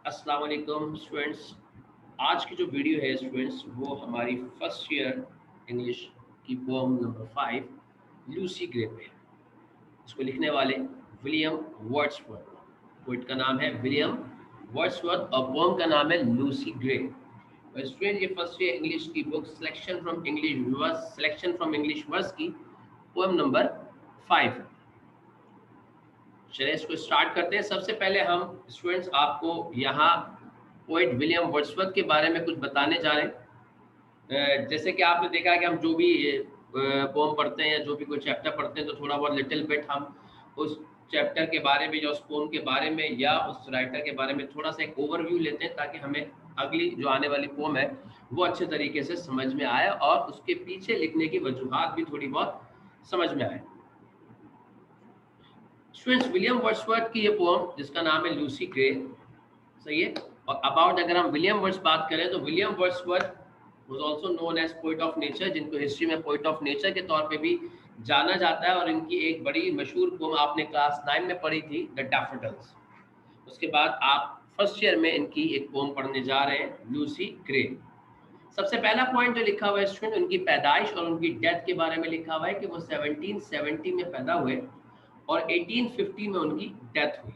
अस्सलाम वालेकुम स्टूडेंट्स। आज की जो वीडियो है स्टूडेंट्स वो हमारी फर्स्ट ईयर इंग्लिश की पोम नंबर 5 लूसी ग्रे पे है। इसको लिखने वाले विलियम वर्ड्सवर्थ। पोइट का नाम है विलियम वर्ड्सवर्थ और पोम का नाम है लूसी ग्रे। और स्टूडेंट ये फर्स्ट ईयर इंग्लिश की book selection from English verse की पोएम नंबर 5 है। चलिए इसको स्टार्ट करते हैं। सबसे पहले हम स्टूडेंट्स आपको यहाँ पोएट विलियम वर्ड्सवर्थ के बारे में कुछ बताने जा रहे हैं। जैसे कि आपने देखा है कि हम जो भी पोम पढ़ते हैं या जो भी कोई चैप्टर पढ़ते हैं तो थोड़ा बहुत लिटिल बिट हम उस चैप्टर के बारे में या उस पोम के बारे में या उस राइटर के बारे में थोड़ा सा एक ओवरव्यू लेते हैं ताकि हमें अगली जो आने वाली पोम है वो अच्छे तरीके से समझ में आए और उसके पीछे लिखने की वजूहात भी थोड़ी बहुत समझ में आए। स्टूडेंट्स विलियम वर्ड्सवर्थ की ये पोम जिसका नाम है लूसी ग्रे, सही है। और अबाउट अगर हम विलियम वर्ड्स बात करें तो William Wordsworth was also known as poet of nature, जिनको हिस्ट्री में पोइट ऑफ नेचर के तौर पे भी जाना जाता है। और इनकी एक बड़ी मशहूर पोम आपने क्लास 9 में पढ़ी थी, द डैफोडिल्स। उसके बाद आप फर्स्ट ईयर में इनकी एक पोम पढ़ने जा रहे हैं, लूसी ग्रे। सबसे पहला पॉइंट जो लिखा हुआ है स्टूडेंट उनकी पैदाइश और उनकी डेथ के बारे में लिखा हुआ है कि वो 1770 में पैदा हुए और 1850 में उनकी डेथ हुई।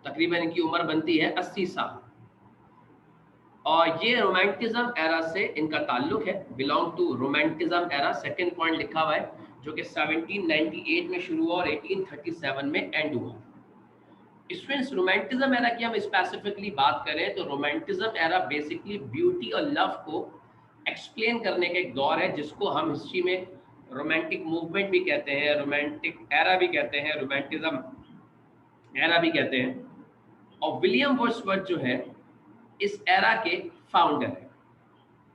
तकरीबन इनकी उम्र बनती है 80 साल। और ये रोमांटिज्म एरा से इनका ताल्लुक है, belong to romanticism era. Second point लिखा हुआ है जो कि 1798 में शुरू हुआ और 1837 में एंड हुआ। स्टूडेंट्स रोमांटिज्म एरा की हम स्पेसिफिकली बात करें तो रोमांटिज्म एरा बेसिकली ब्यूटी और लव को एक्सप्लेन करने का एक दौर है जिसको हम हिस्ट्री में रोमांटिक मूवमेंट भी कहते हैं, रोमांटिक एरा भी कहते हैं, रोमांटिज्म एरा भी कहते हैं। और विलियम वर्ड्सवर्थ जो है इस एरा के फाउंडर है।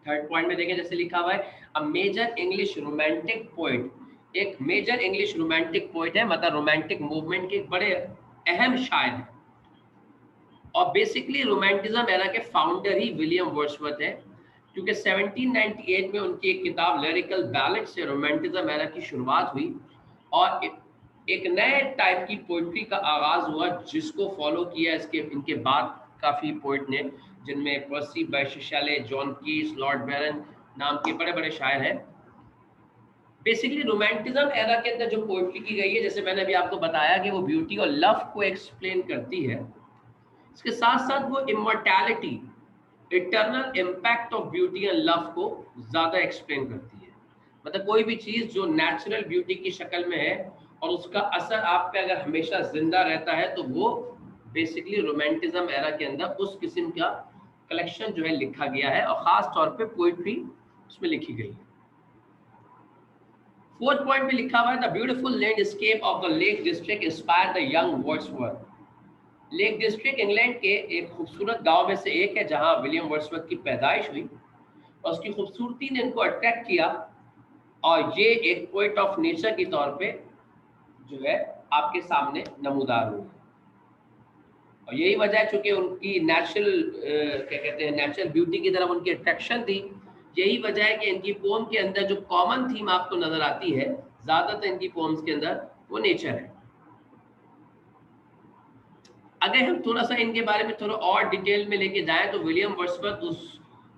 थर्ड पॉइंट में देखें जैसे लिखा हुआ है a major English romantic poet. एक मेजर इंग्लिश रोमांटिक पोइट है, मतलब रोमांटिक मूवमेंट के बड़े अहम शायर है। और बेसिकली रोमांटिज्म एरा के फाउंडर ही विलियम वर्ड्सवर्थ है, क्योंकि 1798 में उनकी एक किताब लिरिकल बैलेड से रोमांटिज्म एरा की शुरुआत हुई और एक नए टाइप की पोइट्री का आगाज हुआ जिसको फॉलो किया इसके इनके बाद काफ़ी पोइट ने, जिनमें पर्सी बायशे शेले, जॉन कीट्स, लॉर्ड बैरन नाम के बड़े बड़े शायर हैं। बेसिकली रोमांटिज्म एरा के अंदर जो पोइट्री की गई है, जैसे मैंने अभी आपको बताया कि वो ब्यूटी और लव को एक्सप्लेन करती है, इसके साथ साथ वो immortality, eternal impact of beauty and love को ज़्यादा एक्सप्लेन करती है। मतलब कोई भी चीज़ जो नेचुरल ब्यूटी की शक्ल में है और उसका असर आप पे अगर हमेशा जिंदा रहता है तो वो बेसिकली रोमांटिज्म एरा के अंदर उस किस्म का कलेक्शन जो है लिखा गया है और ख़ास तौर पे पोइट्री उसमें लिखी गई है। फोर्थ पॉइंट में लिखा हुआ है the beautiful landscape of the lake district inspired the young Wordsworth. Lake district England के एक खूबसूरत गांव में से एक है जहां विलियम वर्ड्सवर्थ की पैदाइश हुई और उसकी खूबसूरती ने इनको अट्रैक्ट किया और ये एक पोइट ऑफ नेचर के तौर पे जो है आपके सामने नमूदार हुई। और यही वजह है चूंकि उनकी नेचुरल क्या कहते हैं नेचुरल ब्यूटी की तरफ उनकी अट्रैक्शन थी। यही वजह है कि इनकी पोम के अंदर जो कॉमन थीम आपको नजर आती है ज्यादातर इनकी पोम्स के अंदर वो नेचर है। अगर हम थोड़ा सा इनके बारे में थोड़ा और डिटेल में लेके जाएं तो विलियम वर्ड्सवर्थ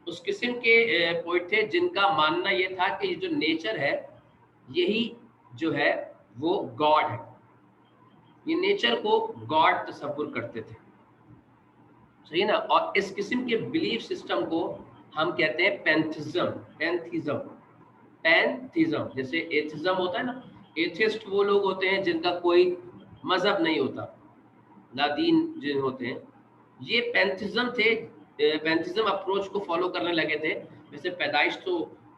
उस किस्म के पोइट थे जिनका मानना ये था कि जो नेचर है यही जो है वो गॉड है। ये नेचर को गॉड तस्वुर करते थे, सही ना। और इस किस्म के बिलीफ सिस्टम को हम कहते हैं पैंथिज्म। पैंथिज्म जैसे एथिज्म होता है ना, एथिस्ट वो लोग होते हैं जिनका कोई मजहब नहीं होता, लादीन जिन होते हैं, ये पैंथिज्म थे। पैंथिज्म अप्रोच को फॉलो करने लगे थे। वैसे पैदाइश तो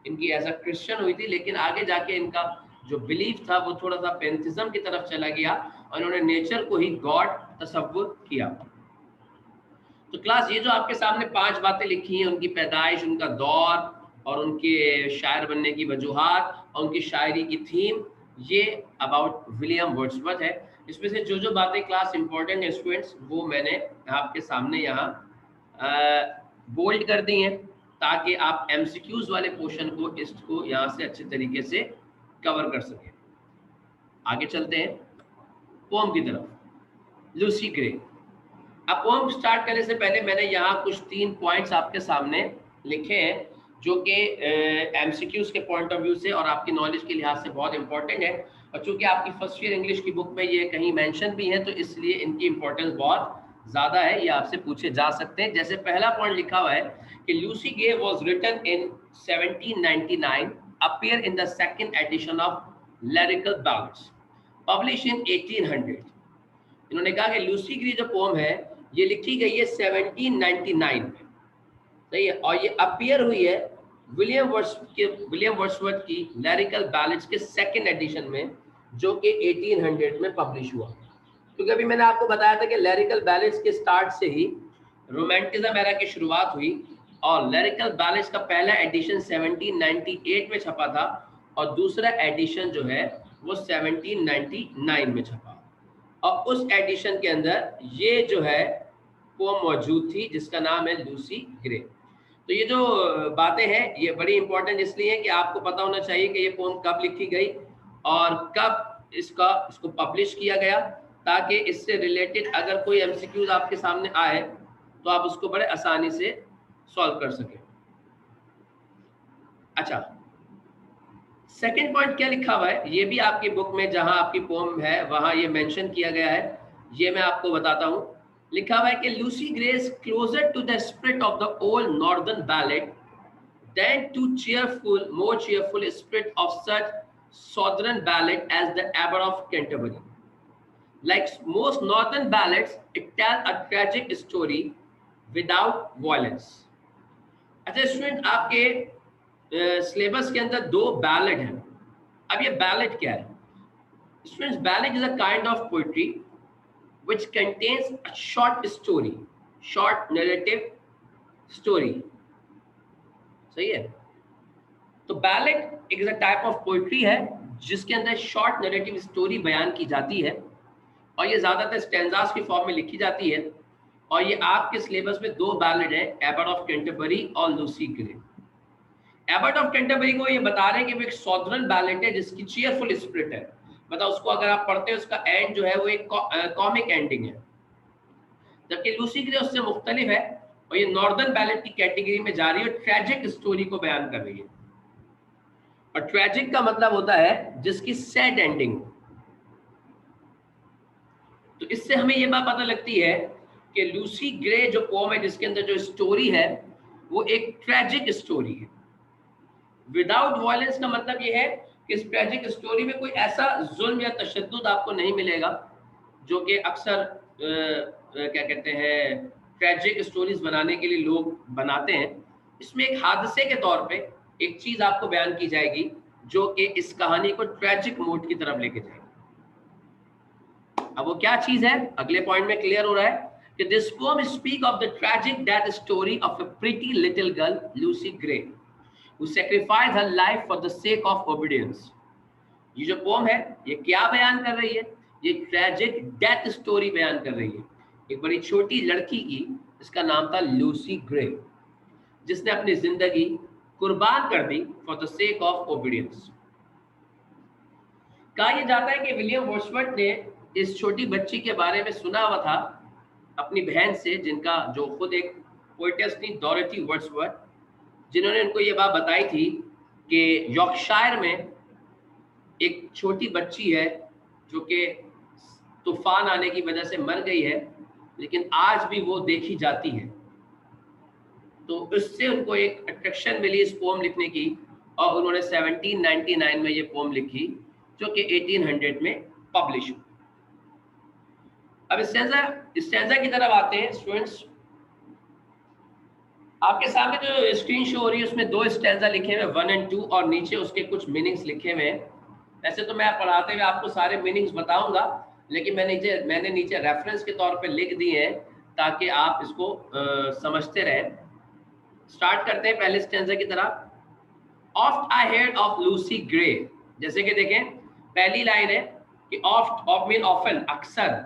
इनकी एज अ क्रिश्चियन हुई थी, लेकिन आगे जाके इनका जो बिलीफ था वो थोड़ा सा पैंथिज्म की तरफ चला गया और इन्होंने नेचर को ही गॉड तस्वुर किया। तो क्लास ये जो आपके सामने 5 बातें लिखी हैं, उनकी पैदाइश, उनका दौर और उनके शायर बनने की वजूहात और उनकी शायरी की थीम, ये अबाउट विलियम वर्ड्सवर्थ है। इसमें से जो जो बातें क्लास इंपॉर्टेंट है स्टूडेंट्स वो मैंने आपके सामने यहाँ बोल्ड कर दी हैं ताकि आप एमसीक्यूज वाले पोर्शन को इसको यहाँ से अच्छे तरीके से कवर कर सकें। आगे चलते हैं पोम की तरफ। Lucy grey. अब पोएम स्टार्ट करने से पहले मैंने यहाँ कुछ 3 पॉइंट्स आपके सामने लिखे हैं जो कि एमसीक्यूज के पॉइंट ऑफ व्यू से और आपकी नॉलेज के लिहाज से बहुत इंपॉर्टेंट है, और चूंकि आपकी फर्स्ट ईयर इंग्लिश की बुक में ये कहीं मेंशन भी है तो इसलिए इनकी इंपॉर्टेंस बहुत ज़्यादा है, ये आपसे पूछे जा सकते हैं। जैसे पहला पॉइंट लिखा हुआ है कि Lucy Gray was written in 1799, appear in the second edition of lyrical ballads, publish in 1800। इन्होंने कहा कि लूसी ग्रे जो पोम है ये लिखी गई है 1799 में, सही है, और ये अपीयर हुई है विलियम वर्ड्सवर्थ की लिरिकल बैलेड्स के सेकंड एडिशन में जो कि 1800 में पब्लिश हुआ। क्योंकि अभी मैंने आपको बताया था कि लिरिकल बैलेड्स के स्टार्ट से ही रोमांटिज्म एरा की शुरुआत हुई, और लिरिकल बैलेड्स का पहला एडिशन 1798 में छपा था और दूसरा एडिशन जो है वो 1799 में छपा, और उस एडिशन के अंदर ये जो है पोम मौजूद थी जिसका नाम है लूसी ग्रे। तो ये जो बातें हैं ये बड़ी इंपॉर्टेंट इसलिए है कि आपको पता होना चाहिए कि ये पोम कब लिखी गई और कब इसको पब्लिश किया गया, ताकि इससे रिलेटेड अगर कोई एमसीक्यूज आपके सामने आए तो आप उसको बड़े आसानी से सॉल्व कर सकें। अच्छा, सेकेंड पॉइंट क्या लिखा हुआ है ये भी आपकी बुक में जहां आपकी पोम है वहां ये मेंशन किया गया है, ये मैं आपको बताता हूं। लिखा हुआ है कि Lucy Gray is closer to the spirit of the old northern ballad than to more cheerful spirit of such southern ballad as the Abbot of Canterbury. Like most northern ballads, it tells a tragic story without violence. अच्छा student, आपके syllabus के अंदर 2 ballad हैं। अब ये ballad क्या है? Students, ballad is a kind of poetry which contains a short story, short narrative story, सही है। तो बैलेड एक टाइप ऑफ पोएट्री है जिसके अंदर शॉर्ट नैरेटिव स्टोरी बयान की जाती है, और ये ज्यादातर स्टैंजास की फॉर्म में लिखी जाती है, और ये आपके सिलेबस में 2 बैलेड है, एबट ऑफ कैंटरबरी और Lucy grey. Abbott of Canterbury को ये बता रहे हैं कि वो एक सॉदर्न बैलेड है जिसकी चीयरफुल स्पिरिट है, मतलब उसको अगर आप पढ़ते हैं उसका एंड जो है वो एक कॉमिक एंडिंग है, जबकि लूसी ग्रे उससे मुख्तलिफ है और ये नॉर्दर्न बैलेड की कैटेगरी में जा रही है, ट्रैजिक स्टोरी को बयान कर रही है। और ट्रैजिक का मतलब होता है जिसकी सैड एंडिंग। तो इससे हमें ये बात पता लगती है कि लूसी ग्रे जो पोम है जिसके अंदर जो स्टोरी है वो एक ट्रैजिक स्टोरी है। विदाउट वायलेंस का मतलब ये है कि इस ट्रैजिक स्टोरी में कोई ऐसा जुल्म या तशद्दुद आपको नहीं मिलेगा जो कि अक्सर क्या कहते हैं ट्रैजिक स्टोरीज बनाने के लिए लोग बनाते हैं। इसमें एक हादसे के तौर पे एक चीज आपको बयान की जाएगी जो कि इस कहानी को ट्रैजिक मोड की तरफ लेके जाएगी। अब वो क्या चीज है अगले पॉइंट में क्लियर हो रहा है कि this poem speak of the tragic death story of a pretty little girl Lucy grey who sacrificed her life for the sake of obedience। ये जो पोम है ये क्या बयान कर रही है? ये ट्रैजिक डेथ स्टोरी बयान कर रही है एक बड़ी छोटी लड़की की, इसका नाम था लूसी ग्रे, जिसने अपनी जिंदगी कुर्बान कर दी for the sake of obedience. कहा यह जाता है कि विलियम वर्ड्सवर्थ ने इस छोटी बच्ची के बारे में सुना हुआ था अपनी बहन से, जिनका जो खुद एक पोएटेस थी डोरोथी वर्ड्सवर्थ, जिन्होंने उनको ये बात बताई थी कि यॉर्कशायर में एक छोटी बच्ची है जो कि तूफान आने की वजह से मर गई है, लेकिन आज भी वो देखी जाती है। तो उससे उनको एक अट्रैक्शन मिली इस पोम लिखने की, और उन्होंने 1799 में ये पोम लिखी जो कि 1800 में पब्लिश हुई। अब स्टैंजा की तरफ आते हैं स्टूडेंट्स। आपके सामने जो स्क्रीन शो हो रही है उसमें 2 स्टैंजा लिखे हुए 1 और 2, और नीचे उसके कुछ मीनिंग्स लिखे हुए हैं। वैसे तो मैं पढ़ाते हुए आपको सारे मीनिंग्स बताऊंगा, लेकिन मैंने नीचे रेफरेंस के तौर पे लिख दिए हैं ताकि आप इसको समझते रहें। स्टार्ट करते हैं पहले स्टैंजा की तरफ। Oft I heard of Lucy Gray, जैसे कि देखें पहली लाइन है कि ऑफ्ट मीन ऑफन, अक्सर।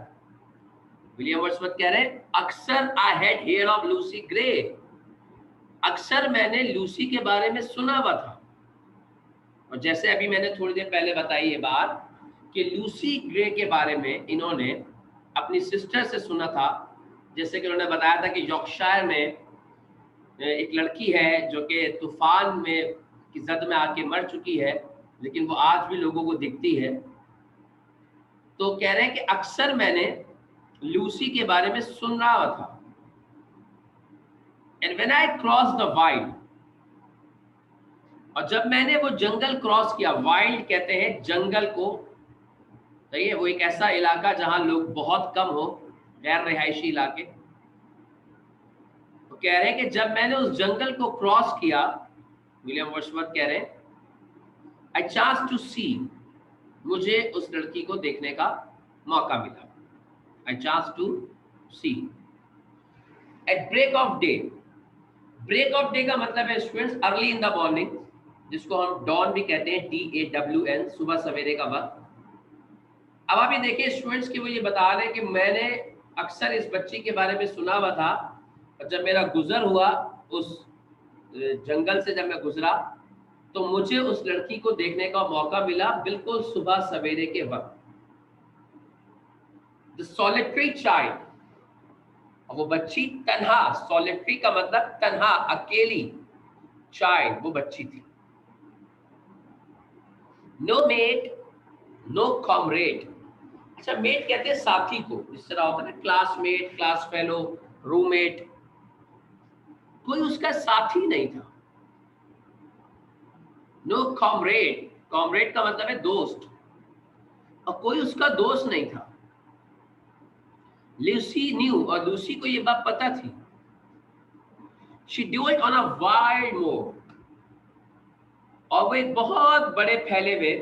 विलियम वर्ड्सवर्थ कह रहे हैं अक्सर I had heard of Lucy Gray, अक्सर मैंने लूसी के बारे में सुना हुआ था। और जैसे अभी मैंने थोड़ी देर पहले बताई ये बात कि लूसी ग्रे के बारे में इन्होंने अपनी सिस्टर से सुना था जैसे कि उन्होंने बताया था कि यॉर्कशायर में एक लड़की है जो कि तूफान में की जद में आके मर चुकी है, लेकिन वो आज भी लोगों को दिखती है। तो कह रहे हैं कि अक्सर मैंने लूसी के बारे में सुन रहा था, and when I cross the wild, और जब मैंने वो जंगल क्रॉस किया, वाइल्ड कहते हैं जंगल को, सही है, वो एक ऐसा इलाका जहां लोग बहुत कम हो, गैर रिहायशी इलाके। तो कह रहे हैं कि जब मैंने उस जंगल को क्रॉस किया, विलियम वर्ड्सवर्थ कह रहे हैं, आई चांस टू सी, मुझे उस लड़की को देखने का मौका मिला, I chance to see at break of day. Break of day का मतलब है students early in the morning, जिसको हम डॉन भी कहते हैं, DAWN, सुबह सवेरे का वक्त। अब आप ये देखिए स्टूडेंट्स कि वो ये बता रहे हैं कि मैंने अक्सर इस बच्ची के बारे में सुना हुआ था, और जब मेरा गुजर हुआ उस जंगल से, जब मैं गुजरा तो मुझे उस लड़की को देखने का मौका मिला बिल्कुल सुबह सवेरे के वक्त। द सॉलिटरी चाइल्ड, वो बच्ची तन्हा, सॉलिटरी का मतलब तन्हा, अकेली, चाइल्ड वो बच्ची थी। No mate no comrade. अच्छा, मेट कहते हैं साथी को, इस तरह होता है ना, क्लासमेट, क्लास फेलो, रूममेट, कोई उसका साथी नहीं था। नो कॉमरेड, कॉमरेड का मतलब है दोस्त, और कोई उसका दोस्त नहीं था। लूसी न्यू, और लूसी को ये बात पता थी। She dwelt on a wild moor, और वो एक बहुत बड़े फैले हुए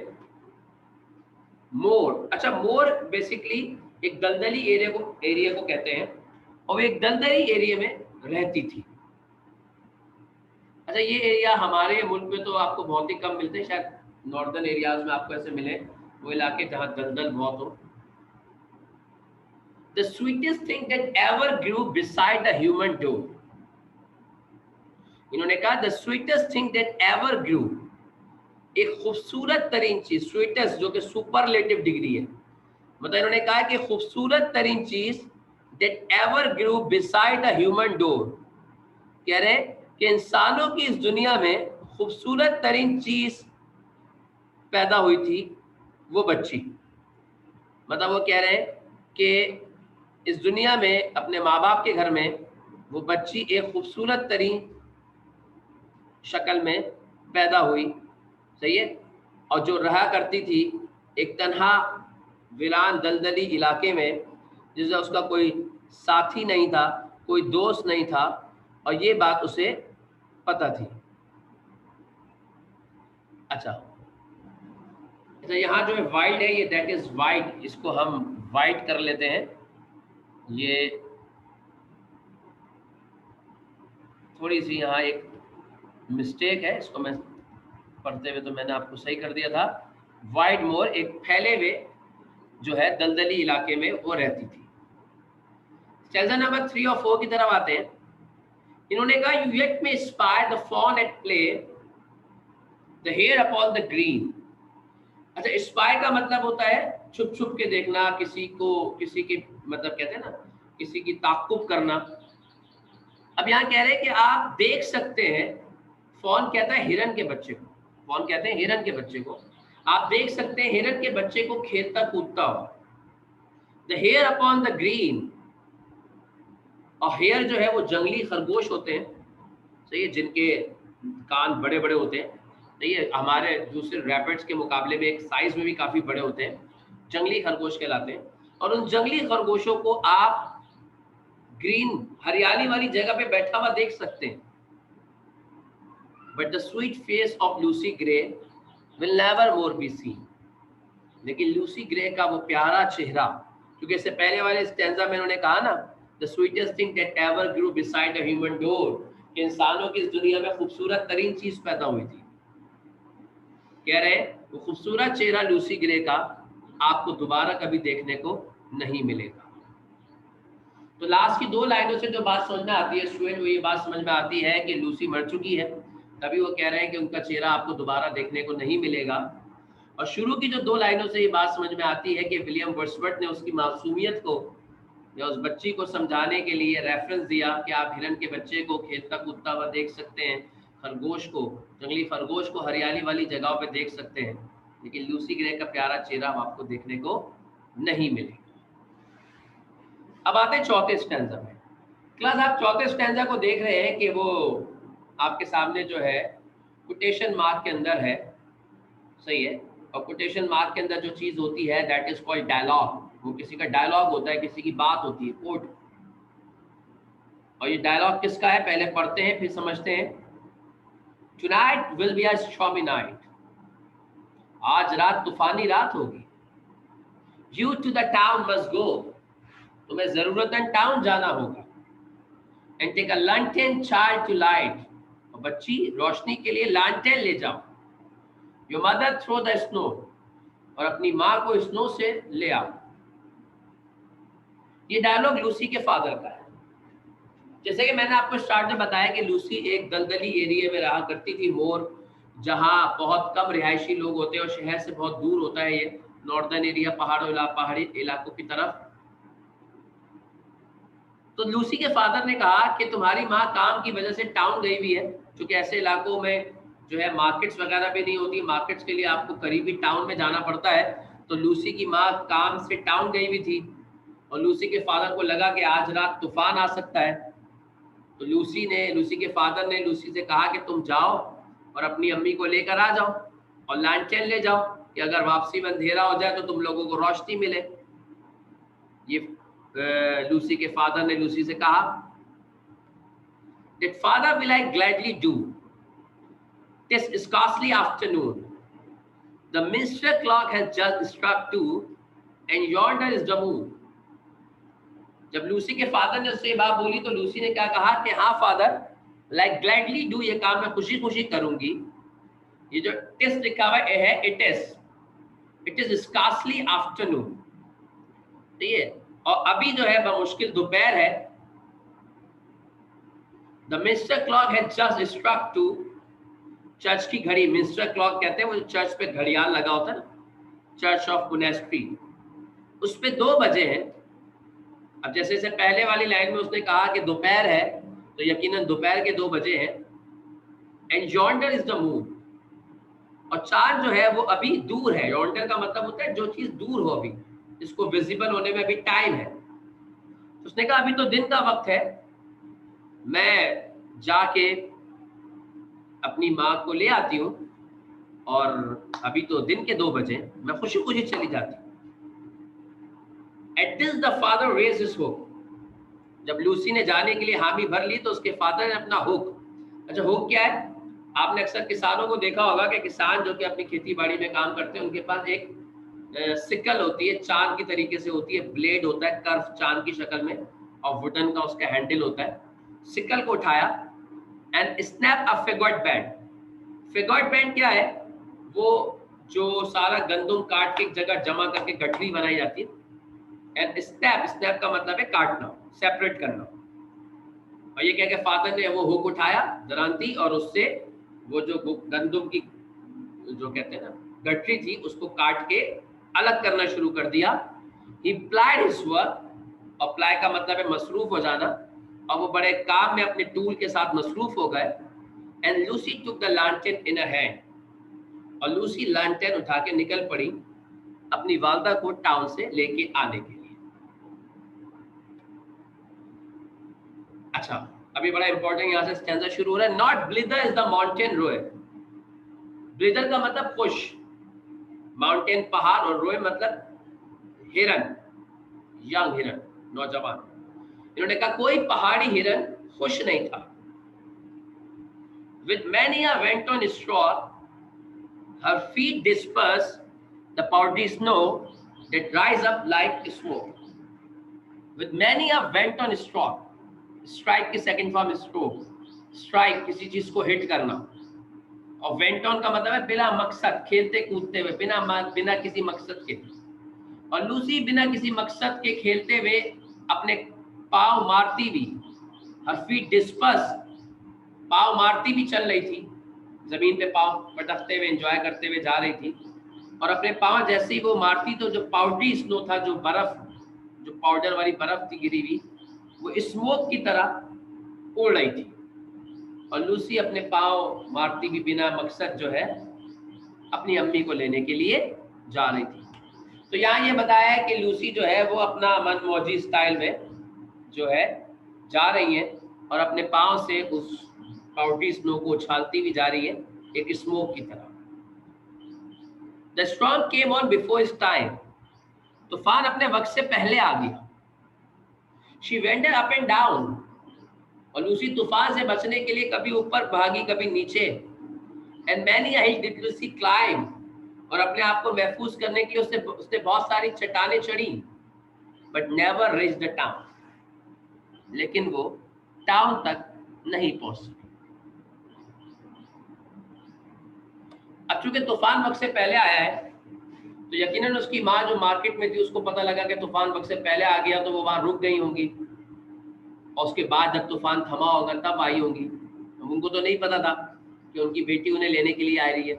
मोर, अच्छा मोर बेसिकली एक दलदली एरिया को कहते हैं, और वो एक दलदली एरिया में रहती थी। अच्छा, ये एरिया हमारे मुल्क में तो आपको बहुत ही कम मिलते हैं, शायद नॉर्दर्न एरियाज में आपको ऐसे मिले, वो इलाके जहां दलदल बहुत हो। The sweetest thing that ever grew beside the human door, इन्होंने कहा the sweetest thing that ever grew, एक खूबसूरत तरीन चीज, स्वीटेस्ट जो कि सुपरलेटिव डिग्री है, मतलब इन्होंने कहा कि खूबसूरत तरीन चीज that ever grew beside the human door, कह रहे हैं कि इंसानों की इस दुनिया में खूबसूरत तरीन चीज पैदा हुई थी, वो बच्ची। मतलब वो कह रहे हैं कि इस दुनिया में अपने माँ बाप के घर में वो बच्ची एक खूबसूरत तरीन शक्ल में पैदा हुई, सही है, और जो रहा करती थी एक तन्हा वीरान दलदली इलाके में, जिसमें उसका कोई साथी नहीं था, कोई दोस्त नहीं था, और ये बात उसे पता थी। अच्छा, यहाँ जो है वाइल्ड है, ये दैट इज वाइट, इसको हम वाइट कर लेते हैं। ये थोड़ी सी यहाँ एक मिस्टेक है, इसको मैं पढ़ते हुए तो मैंने आपको सही कर दिया था। वाइड मोर एक फैले हुए जो है दलदली इलाके में वो रहती थी। स्टैंजा नंबर 3 और 4 की तरफ आते हैं। इन्होंने कहा you yet may spy the fawn at play the hare upon the green. अच्छा, स्पाई का मतलब होता है छुप छुप के देखना, किसी को, किसी की मतलब कहते हैं ना, किसी की ताक़ुब करना। अब यहाँ कह रहे हैं कि आप देख सकते हैं, फॉन कहता है हिरन के बच्चे को, फॉन कहते हैं हिरन के बच्चे को, आप देख सकते हैं हिरन के बच्चे को खेलता कूदता हुआ। The hare upon the green, और हेयर जो है वो जंगली खरगोश होते हैं, सही है, जिनके कान बड़े बड़े होते हैं, सही है, हमारे दूसरे रैपिड्स के मुकाबले में एक साइज में भी काफी बड़े होते हैं, जंगली खरगोश कहलाते हैं। और उन जंगली खरगोशों को आप ग्रीन हरियाली वाली जगह पे बैठा हुआ देख सकते हैं। But the sweet face of Lucy grey will never more be seen, लेकिन लूसी ग्रे का वो प्यारा चेहरा, क्योंकि इससे पहले वाले स्टैंजा में उन्होंने कहा ना, the sweetest thing that ever grew beside a human door, कि इंसानों की इस दुनिया में खूबसूरत तरीन चीज पैदा हुई थी। कह रहे वो खूबसूरत चेहरा लूसी ग्रे का आपको दोबारा कभी देखने को नहीं मिलेगा। तो लास्ट की 2 लाइनों से जो बात समझ में आती है स्टूडेंट, वो ये बात समझ में आती है कि लूसी मर चुकी है, तभी वो कह रहे हैं कि उनका चेहरा आपको दोबारा देखने को नहीं मिलेगा। और शुरू की जो 2 लाइनों से ये बात समझ में आती है कि विलियम वर्ड्सवर्थ ने उसकी मासूमियत को या उस बच्ची को समझाने के लिए रेफरेंस दिया कि आप हिरन के बच्चे को खेलता कूदता हुआ देख सकते हैं, खरगोश को, जंगली खरगोश को हरियाली वाली जगहों पे देख सकते हैं, लेकिन लूसी ग्रे का प्यारा चेहरा आपको देखने को नहीं मिलेगा। अब आते हैं चौथे स्टैंजा में। क्लास आप चौथे स्टैंजा को देख रहे हैं कि वो आपके सामने जो है कोटेशन मार्क के अंदर है, सही है, और कोटेशन मार्क के अंदर जो चीज होती है दैट इज कॉल्ड डायलॉग। वो किसी का डायलॉग होता है, किसी की बात होती है, कोट। और ये डायलॉग किसका है पहले पढ़ते हैं फिर समझते हैं। Tonight will be a stormy night, आज रात तूफानी रात होगी। You to the town must go, तुम्हें जरूरतन टाउन जाना होगा। And take a lantern child to light, और बच्ची रोशनी के लिए लालटेन ले जाओ। Your mother through the snow, और अपनी माँ को स्नो से ले आओ। ये डायलॉग लूसी के फादर का है। जैसे कि मैंने आपको स्टार्ट में बताया कि लूसी एक दलदली एरिया में रहा करती थी, मोर, जहाँ बहुत कम रिहायशी लोग होते हैं और शहर से बहुत दूर होता है ये नॉर्दर्न एरिया, पहाड़ी इलाकों की तरफ। तो लूसी के फादर ने कहा कि तुम्हारी माँ काम की वजह से टाउन गई हुई है, क्योंकि ऐसे इलाकों में जो है मार्केट्स वगैरह भी नहीं होती, मार्केट्स के लिए आपको करीबी टाउन में जाना पड़ता है। तो लूसी की माँ काम से टाउन गई हुई थी और लूसी के फादर को लगा कि आज रात तूफान आ सकता है। तो लूसी के फादर ने लूसी से कहा कि तुम जाओ और अपनी अम्मी को लेकर आ जाओ और लैंटर्न ले जाओ कि अगर वापसी में अंधेरा हो जाए तो तुम लोगों को रोशनी मिले। ये लूसी के फादर ने लूसी से कहा, That father will I gladly do. 'Tis scarcely afternoon. The minster clock has just struck 2, and yonder is the moon. जब लूसी के फादर ने उससे बात बोली तो लूसी ने क्या कहा कि हाँ फादर, लाइक ग्लैडली डू, ये काम मैं खुशी खुशी करूंगी। ये जो टेस्ट लिखा हुआ है इट इज स्कार्सली आफ्टरनून, ठीक है, और अभी जो है वह मुश्किल दोपहर है। The minister clock had just struck 2, चर्च की घड़ी, मिनिस्टर क्लॉक कहते हैं वो चर्च पे घड़ियाल लगा होता है ना, चर्च ऑफ पुनेस्ट्री, उस पे 2 बजे हैं। अब जैसे से पहले वाली लाइन में उसने कहा कि दोपहर है, तो यकीनन दोपहर के 2 बजे हैं। And yonder is the moon, और चांद जो है वो अभी दूर है। यॉन्डर का मतलब होता है जो चीज दूर हो, अभी इसको विजिबल होने में अभी टाइम है। तो उसने कहा अभी तो दिन का वक्त है, मैं जाके अपनी माँ को ले आती हूँ, और अभी तो दिन के 2 बजे, मैं खुशी खुशी चली जाती हूँ। At this the father raised his hook. जब लूसी ने जाने के लिए हामी भर ली तो उसके फादर ने अपना हुक, अच्छा हुक क्या है, आपने अक्सर किसानों को देखा होगा कि किसान जो कि अपनी खेती बाड़ी में काम करते हैं उनके पास एक सिकल होती है, चांद की तरीके से होती है, ब्लेड होता है कर्व चांद की शक्ल में, और वुडन का उसका हैंडल होता है। सिकल को उठाया and snap a faggot band. Faggot band क्या है, वो जो सारा गंदुम काट के एक जगह जमा करके गठरी बनाई जाती है। एंड स्नैप का मतलब है काटना, सेपरेट करना। और ये क्या कि फादर ने वो हुक उठाया दरांती, और उससे वो जो गंदुम की जो कहते हैं ना गठरी थी उसको काट के अलग करना शुरू कर दिया। He plied his work, और प्लाई का मतलब है मसरूफ हो जाना, और वो बड़े काम में अपने टूल के साथ मसरूफ हो गए। And Lucy took the lantern in a hand, और लूसी लैंटर्न उठा के निकल पड़ी अपनी वालदा को टाउन से लेके आने के लिए। अच्छा, अभी बड़ा इंपॉर्टेंट यहाँ से स्टैंजा शुरू हो रहा है। नॉट ब्लिदर इज द माउंटेन रोए। ब्लिदर का मतलब खुश, माउंटेन पहाड़, और रोए मतलब हिरन, यंग हिरन, नौजवान। इन्होंने कहा कोई पहाड़ी हिरन खुश नहीं था। With many a went on straw, her feet disperse the powdery snow that rise up like smoke. With many a went on straw, strike की सेकंड फॉर्म स्ट्रोक, स्ट्राइक किसी चीज को हिट करना, और वेंट ऑन का मतलब है बिना मकसद, खेलते कूदते हुए, बिना किसी मकसद के। और लूसी बिना किसी मकसद के खेलते हुए अपने पांव मारती भी, हर फीट डिस्पर्स, पांव मारती भी चल रही थी, जमीन पे पांव पटकते हुए एंजॉय करते हुए जा रही थी। और अपने पांव जैसे ही वो मारती तो जो पाउडरी स्नो था, जो बर्फ जो पाउडर वाली बर्फ थी गिरी हुई, वो स्मोक की तरह उड़ रही थी और लूसी अपने पांव मारती भी बिना मकसद जो है अपनी अम्मी को लेने के लिए जा रही थी। तो यहाँ ये बताया है कि लूसी जो है वो अपना मनमौजी स्टाइल में जो है जा रही है और अपने पांव से उस पाउडरी स्नो को उछालती हुई जा रही है एक स्मोक की तरह। The storm came on before it's time, तूफान अपने वक्त से पहले आ गया। She ended up and down, और लूसी तूफान से बचने के लिए कभी ऊपर भागी कभी नीचे। And many hill did Lucy climb, और अपने आप को महफूज करने के लिए उसने बहुत सारी चट्टानें चढ़ी। But never reach the town, लेकिन वो टाउन तक नहीं पहुंच सकी। अब चूंकि तूफान वक्त से पहले आया है तो यकीनन उसकी माँ जो मार्केट में थी उसको पता लगा कि तूफान वक्त से पहले आ गया, तो वो वहां रुक गई होंगी और उसके बाद जब तूफान थमा होगा तब आई होंगी। उनको तो नहीं पता था कि उनकी बेटी उन्हें लेने के लिए आ रही है।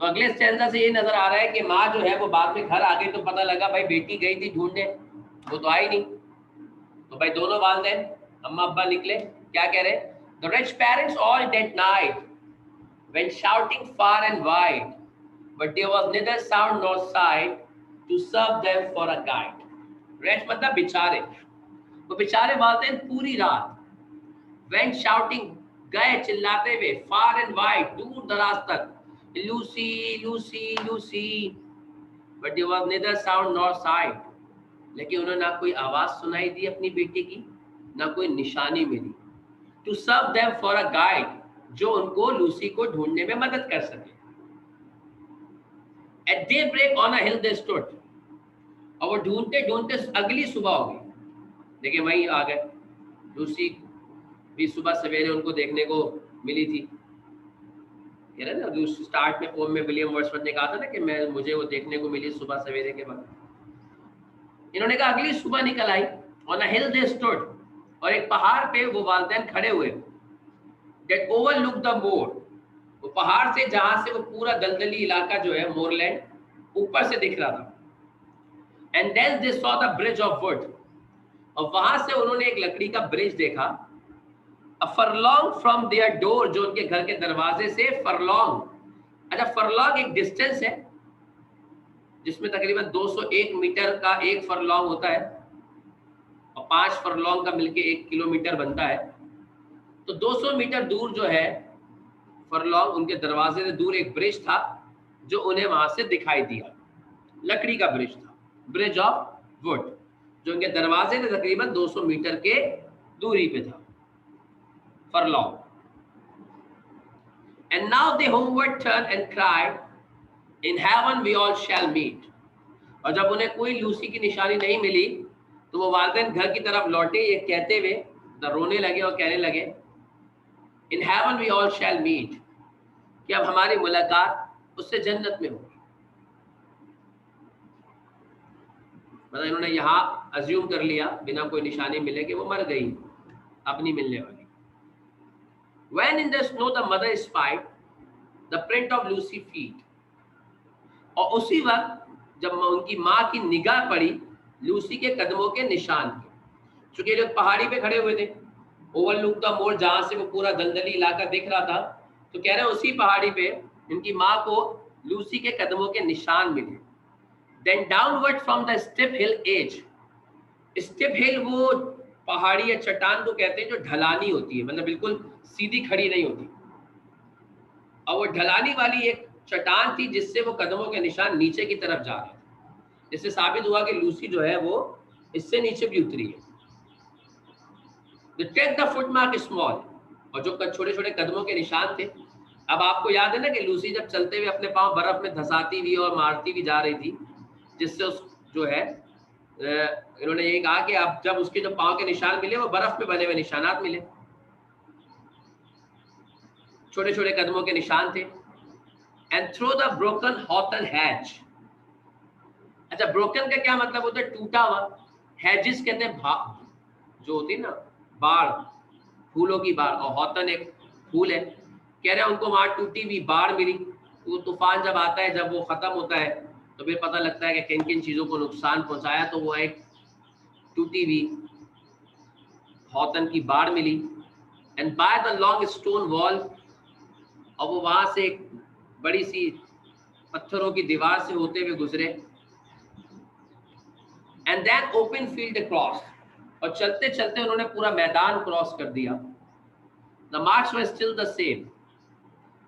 तो अगले स्टैंजा से ये नजर आ रहा है कि माँ जो है वो बाद में घर आ गई तो पता लगा भाई बेटी गई थी ढूंढने, वो तो आई नहीं। तो भाई दोनों वालिदैन अम्मा अब्बा निकले, क्या कह रहे? The rich parents all that night went shouting far and wide, but there was neither sound nor sight to serve them for a guide. Rich मतलब बेचारे, वो बेचारे वालिदैन पूरी रात went shouting, गए चिल्लाते हुए far and wide, दूर दराज तक, Lucy Lucy Lucy, but there was neither sound nor sight, लेकिन उन्हें ना कोई आवाज सुनाई दी अपनी बेटी की, ना कोई निशानी मिली। To serve them for a guide, जो उनको लूसी को ढूंढने में मदद कर सके। At daybreak on a hill they stood, और वो ढूंढते ढूंढते अगली सुबह हो गई, देखिए वहीं आ गए। लूसी भी सुबह सवेरे उनको देखने को मिली थी। कह रहे ना स्टार्ट में पोम में विलियम वर्ड्सवर्थ ने कहा था ना कि मुझे वो देखने को मिली सुबह सवेरे के बाद। इन्होंने कहा अगली सुबह निकल आई। On a hill they stood, और एक पहाड़ पे वो वालिदैन खड़े हुए। दैट ओवरलुक द मोर, वो पहाड़ से जहां से वो पूरा दलदली इलाका जो है मोरलैंड ऊपर से दिख रहा था। And then they saw the bridge of wood, और वहां से उन्होंने एक लकड़ी का ब्रिज देखा। A furlong from their door, जो उनके घर के दरवाजे से फरलॉन्ग, अच्छा फरलॉन्ग एक डिस्टेंस है जिसमें तकरीबन 201 मीटर का एक फरलॉन्ग होता है और 5 फरलॉन्ग का मिलके 1 किलोमीटर बनता है। तो 200 मीटर दूर जो है फरलॉन्ग, उनके दरवाजे से दूर एक ब्रिज था जो उन्हें वहां से दिखाई दिया। लकड़ी का ब्रिज था, ब्रिज ऑफ वुड, जो उनके दरवाजे से तकरीबन 200 मीटर के दूरी पे था, furlong. And now they homeward turn and cried, in heaven we all shall meet. और जब उन्हें कोई लूसी की निशानी नहीं मिली तो वो वालिदैन घर की तरफ लौटे, ये कहते हुए रोने लगे और कहने लगे, in heaven we all shall meet, कि अब हमारी मुलाकात उससे जन्नत में होगी। मतलब इन्होंने यहाँ अज्यूम कर लिया बिना कोई निशानी मिले कि वो मर गई, अपनी मिलने वाली। When in the snow the mother spied the print of Lucy feet, और उसी वक्त जब उनकी माँ की निगाह पड़ी लूसी के कदमों के निशान पे। चूंकि लोग पहाड़ी पे खड़े हुए थे, ओवरलुक द मोर, जहां से वो पूरा दलदली इलाका दिख रहा था, तो कह रहे हैं उसी पहाड़ी पे इनकी माँ को लूसी के कदमों के निशान मिले। Then downward from the steep hill edge, steep hill वो पहाड़ी या चट्टान को कहते हैं जो ढलानी होती है, मतलब बिल्कुल सीधी खड़ी नहीं होती, और वो ढलानी वाली एक चट्टान थी जिससे वो कदमों के निशान नीचे की तरफ जा रहे थे। इससे साबित हुआ कि लूसी जो है वो इससे नीचे भी उतरी है। द फुटमार्क स्मॉल, और जो छोटे छोटे कदमों के निशान थे। अब आपको याद है ना कि लूसी जब चलते हुए अपने पांव बर्फ में धसाती हुई और मारती हुई जा रही थी, जिससे उस जो है इन्होंने ये कहा कि अब जब उसके जो पांव के निशान मिले वो बर्फ में बने हुए निशानात मिले, छोटे छोटे कदमों के निशान थे। And through the broken Horton has, अच्छा ब्रोकन का क्या मतलब होता है? टूटा हुआ। हैजिस कहते हैं जो होती है ना बाढ़, फूलों की बाढ़, और हॉटन एक फूल है। कह रहे हैं उनको वहां टूटी हुई बाढ़ मिली। वो तूफान जब आता है, जब वो खत्म होता है तो फिर पता लगता है कि किन किन चीज़ों को नुकसान पहुंचाया। तो वो एक टूटी हुई हौतन की बाड़ मिली, and by the long stone wall, और वो वहां से एक बड़ी सी पत्थरों की दीवार से होते हुए गुजरे, and then open field cross, और चलते चलते उन्होंने पूरा मैदान क्रॉस कर दिया। The marks were still the same.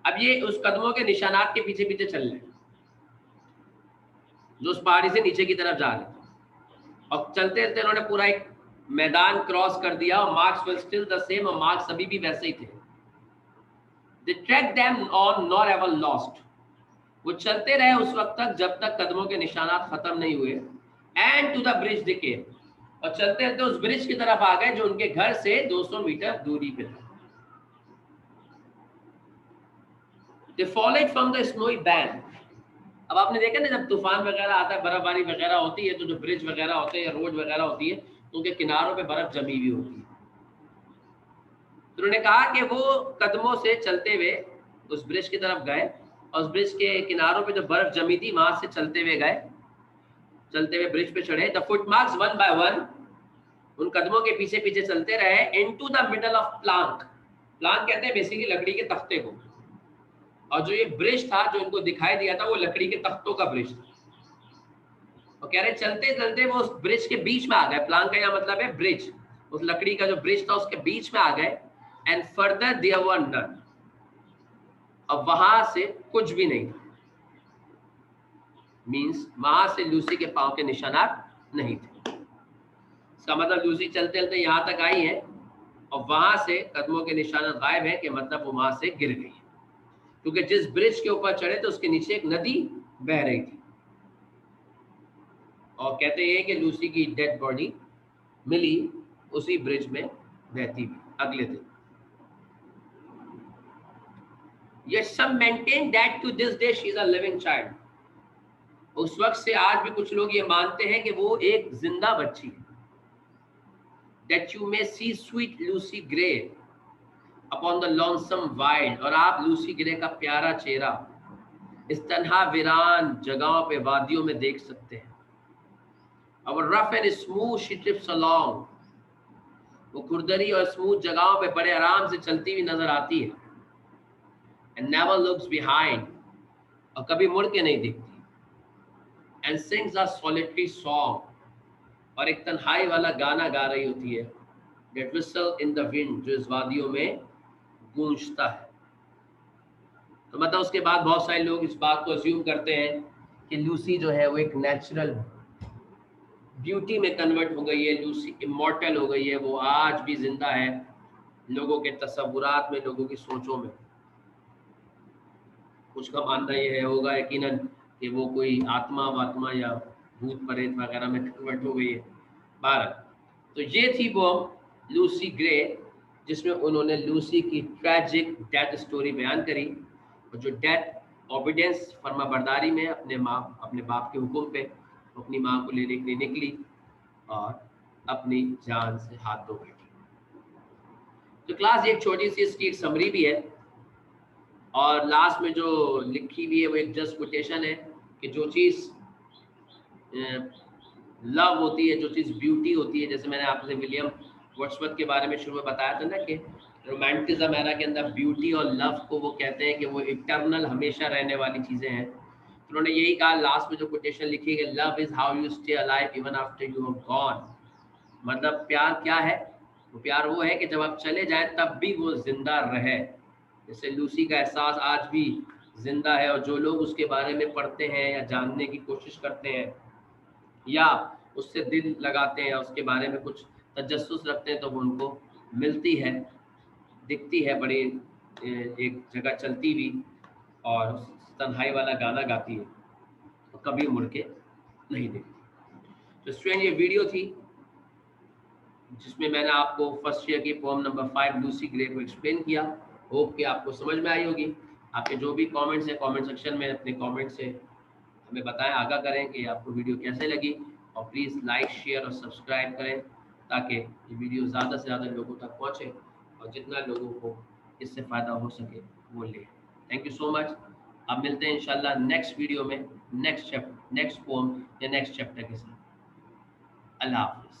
अब ये उस कदमों के निशानात के पीछे पीछे चल रहे जो उस पहाड़ी से नीचे की तरफ जा रहे, और चलते चलते उन्होंने पूरा एक मैदान क्रॉस कर दिया, और marks were still the same, और मार्क्स अभी भी वैसे ही थे। They track them on nor ever lost. वो चलते रहे उस वक्त तक जब तक कदमों के निशानात खत्म नहीं हुए। एंड टू द ब्रिज दे केम, और चलते चलते उस ब्रिज की तरफ आ गए जो उनके घर से 200 मीटर दूरी पे था। They followed from the snowy bank। अब आपने देखा ना, जब तूफान वगैरह आता है, बर्फबारी वगैरह होती है, तो जो ब्रिज वगैरह होते हैं या रोड वगैरह होती है, तो उनके किनारों पे बर्फ जमी हुई होती है। तो उन्होंने कहा कि वो कदमों से चलते हुए उस ब्रिज की तरफ गए, और उस ब्रिज के किनारों पे जो बर्फ जमी थी वहां से चलते हुए गए, चलते हुए ब्रिज पे चढ़े। The footmarks one by one, उन कदमों के पीछे पीछे चलते रहे। Into the middle of Planck, Planck कहते हैं बेसिकली लकड़ी के तख्ते को, और जो ये ब्रिज था जो इनको दिखाई दिया था वो लकड़ी के तख्तों का ब्रिज था। और कह रहे चलते चलते वो उस ब्रिज के बीच में आ गए। प्लांक का यह मतलब है ब्रिज, उस लकड़ी का जो ब्रिज था उसके बीच में आ गए। And further there were none, अब वहां से कुछ भी नहीं था। मींस वहां से लूसी के पांव के निशानात नहीं थे। इसका मतलब लूसी चलते चलते यहां तक आई है और वहां से कदमों के निशानात गायब है, कि मतलब वो वहां से गिर गई, क्योंकि जिस ब्रिज के ऊपर चढ़े तो उसके नीचे एक नदी बह रही थी। और कहते हैं कि लूसी की डेड बॉडी मिली उसी ब्रिज में बहती हुई अगले दिन। Yet some maintain that to this day she is a living child। उस वक्त से आज भी कुछ लोग ये मानते हैं कि वो एक जिंदा बच्ची है। That you may see sweet Lucy Gray upon the lonesome wild, और आप लूसी ग्रे का प्यारा चेहरा इस तन्हा वीरान जगहों पे वादियों में देख सकते हैं। Our rough and smooth she trips along, वो खुरदरी और स्मूथ जगहों पे बड़े आराम से चलती हुई नजर आती है। And never looks behind, और कभी मुड़ के नहीं देखती। And sings a solitary song, और एक तन्हाई वाला गाना गा रही होती है। That whistle in the wind, जो इस वादियों में गूंजता है। तो मतलब उसके बाद बहुत सारे लोग इस बात को अज्यूम करते हैं कि लूसी जो है वो एक नेचुरल ब्यूटी में कन्वर्ट हो गई है, लूसी इमॉर्टल हो गई है, वो आज भी जिंदा है लोगों के तसव्वुरात में, लोगों की सोचों में। कुछ का मानना ये होगा यकीनन कि वो कोई आत्मा वात्मा या भूत प्रेत वगैरह में कन्वर्ट हो गई है। भारत तो ये थी वो लूसी ग्रे, जिसमें उन्होंने लूसी की ट्रैजिक डेथ स्टोरी बयान करी, और जो डेथ ओबीडियंस फर्माबरदारी में अपने बाप के हुक्म पे अपनी माँ को लेने के लिए निकली और अपनी जान से हाथ धो बैठी। तो क्लास एक छोटी सी इसकी एक समरी भी है, और लास्ट में जो लिखी हुई है वो एक जस्ट कोटेशन है कि जो चीज़ लव होती है, जो चीज़ ब्यूटी होती है, जैसे मैंने आपसे विलियम वर्ड्सवर्थ के बारे में शुरू में बताया था ना कि रोमांटिज्म एरा के अंदर ब्यूटी और लव को वो कहते हैं कि वो इटर्नल, हमेशा रहने वाली चीज़ें हैं। तो उन्होंने यही कहा लास्ट में जो कोटेशन लिखी है, love is how you stay alive even after you are gone. मतलब प्यार क्या है? वो प्यार वो है कि जब आप चले जाएं तब भी वो जिंदा रहे। जैसे लूसी का एहसास आज भी जिंदा है, और जो लोग उसके बारे में पढ़ते हैं या जानने की कोशिश करते हैं या उससे दिल लगाते हैं या उसके बारे में कुछ तजस्सुस रखते हैं, तो वो उनको मिलती है, दिखती है, बड़ी एक जगह चलती हुई और तन्हाई वाला गाना गाती है, तो कभी मुड़ के नहीं देखती। तो स्टूडेंट, ये वीडियो थी जिसमें मैंने आपको फर्स्ट ईयर की पोएम नंबर 5 लूसी ग्रे को एक्सप्लेन किया। होप कि आपको समझ में आई होगी। आपके जो भी कमेंट्स हैं कमेंट सेक्शन में अपने कमेंट से हमें बताएं, आगाह करें कि आपको वीडियो कैसे लगी, और प्लीज़ लाइक शेयर और सब्सक्राइब करें ताकि ये वीडियो ज़्यादा से ज़्यादा लोगों तक पहुँचे और जितना लोगों को इससे फ़ायदा हो सके वो ले। Thank you so much. अब मिलते हैं इंशाल्लाह नेक्स्ट वीडियो में, नेक्स्ट पोम या नेक्स्ट चैप्टर के साथ। अल्लाह हाफिज।